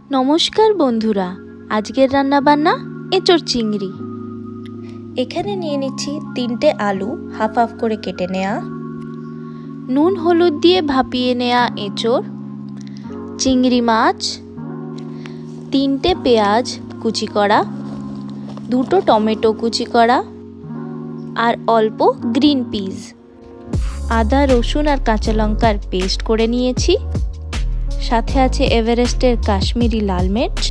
নমস্কার বন্ধুরা, আজকের রান্নাবান্না এঁচোড় চিংড়ি। এখানে নিয়ে নিচ্ছি 3টে আলু হাফ হাফ করে কেটে নেওয়া, নুন হলুদ দিয়ে ভাপিয়ে নেওয়া এঁচোড়, চিংড়ি মাছ, 3টে পেঁয়াজ কুচি করা, 2টো টমেটো কুচি করা আর অল্প গ্রিন পিস, আদা রসুন আর কাঁচা লঙ্কার পেস্ট করে নিয়েছি। সাথে আছে এভারেস্টের কাশ্মীরি লাল মির্চ,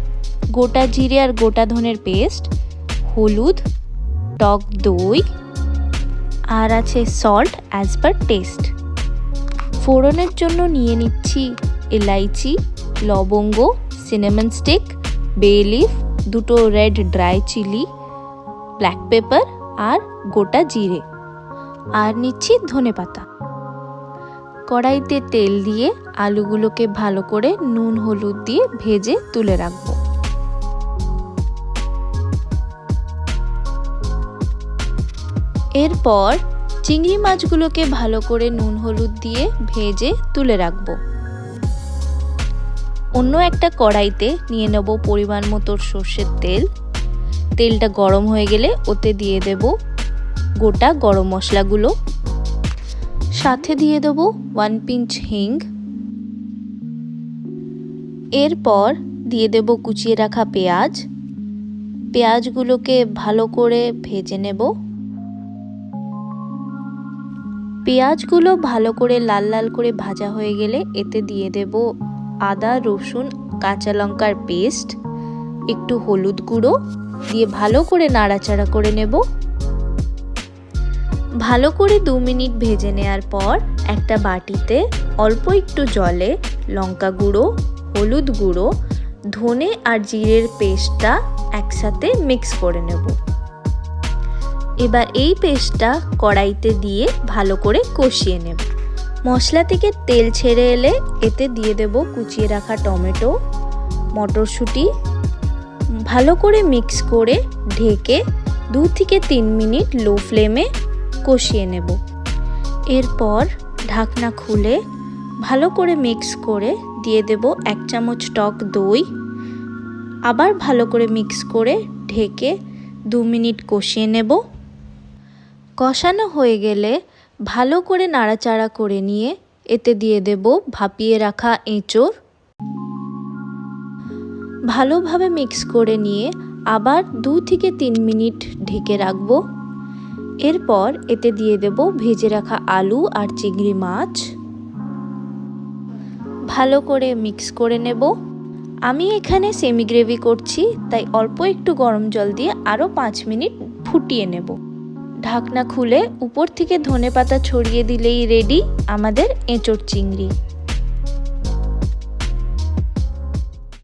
গোটা জিরে আর গোটা ধনের পেস্ট, হলুদ, টক দই আর আছে সল্ট অ্যাজ পার টেস্ট। ফোড়নের জন্য নিয়ে নিচ্ছি এলাইচি, লবঙ্গ, সিনামন স্টিক, বে লিফ, 2টো red dry chilli, black pepper আর গোটা জিরে, আর নিচ্ছি ধনেপাতা। কড়াইতে তেল দিয়ে আলুগুলোকে ভালো করে নুন হলুদ দিয়ে ভেজে তুলে রাখবো। এরপর চিংড়ি মাছগুলোকে ভালো করে নুন হলুদ দিয়ে ভেজে তুলে রাখবো। অন্য একটা কড়াইতে নিয়ে নেব পরিমাণ মতো সর্ষের তেল। তেলটা গরম হয়ে গেলে ওতে দিয়ে দেব গোটা গরম মশলাগুলো, সাথে দিয়ে দেব 1 পিঞ্চ হিং। এরপর দিয়ে দেব কুচিয়ে রাখা পেঁয়াজ। পেঁয়াজগুলোকে ভালো করে ভেজে নেব। পেঁয়াজগুলো ভালো করে লাল লাল করে ভাজা হয়ে গেলে এতে দিয়ে দেব আদা রসুন কাঁচা লঙ্কার পেস্ট, একটু হলুদ গুঁড়ো দিয়ে ভালো করে নাড়াচাড়া করে নেব। ভালো করে 2 মিনিট ভেজে নেওয়ার পর একটা বাটিতে অল্প একটু জলে লঙ্কা গুঁড়ো, হলুদ গুঁড়ো, ধনে আর জিরের পেস্টটা একসাথে মিক্স করে নেব। এবার এই পেস্টটা কড়াইতে দিয়ে ভালো করে কষিয়ে নেব। মশলা থেকে তেল ছেড়ে এলে এতে দিয়ে দেব কুচিয়ে রাখা টমেটো, মটরশুঁটি, ভালো করে মিক্স করে ঢেকে 2 থেকে 3 মিনিট লো ফ্লেমে কষিয়ে নেব। এরপর ঢাকনা খুলে ভালো করে মিক্স করে দিয়ে দেব 1 চামচ টক দই। আবার ভালো করে মিক্স করে ঢেকে 2 মিনিট কষিয়ে নেব। কষানো হয়ে গেলে ভালো করে নাড়াচাড়া করে নিয়ে এতে দিয়ে দেব ভাপিয়ে রাখা এঁচোড়। ভালোভাবে মিক্স করে নিয়ে আবার 2 থেকে 3 মিনিট ঢেকে রাখবো। এরপর এতে দিয়ে দেব ভেজে রাখা আলু আর চিংড়ি মাছ। ভালো করে মিক্স করে নেব। আমি এখানে সেমি গ্রেভি করছি, তাই অল্প একটু গরম জল দিয়ে আরও 5 মিনিট ফুটিয়ে নেব। ঢাকনা খুলে উপর থেকে ধনেপাতা ছড়িয়ে দিলেই রেডি আমাদের এঁচোড় চিংড়ি।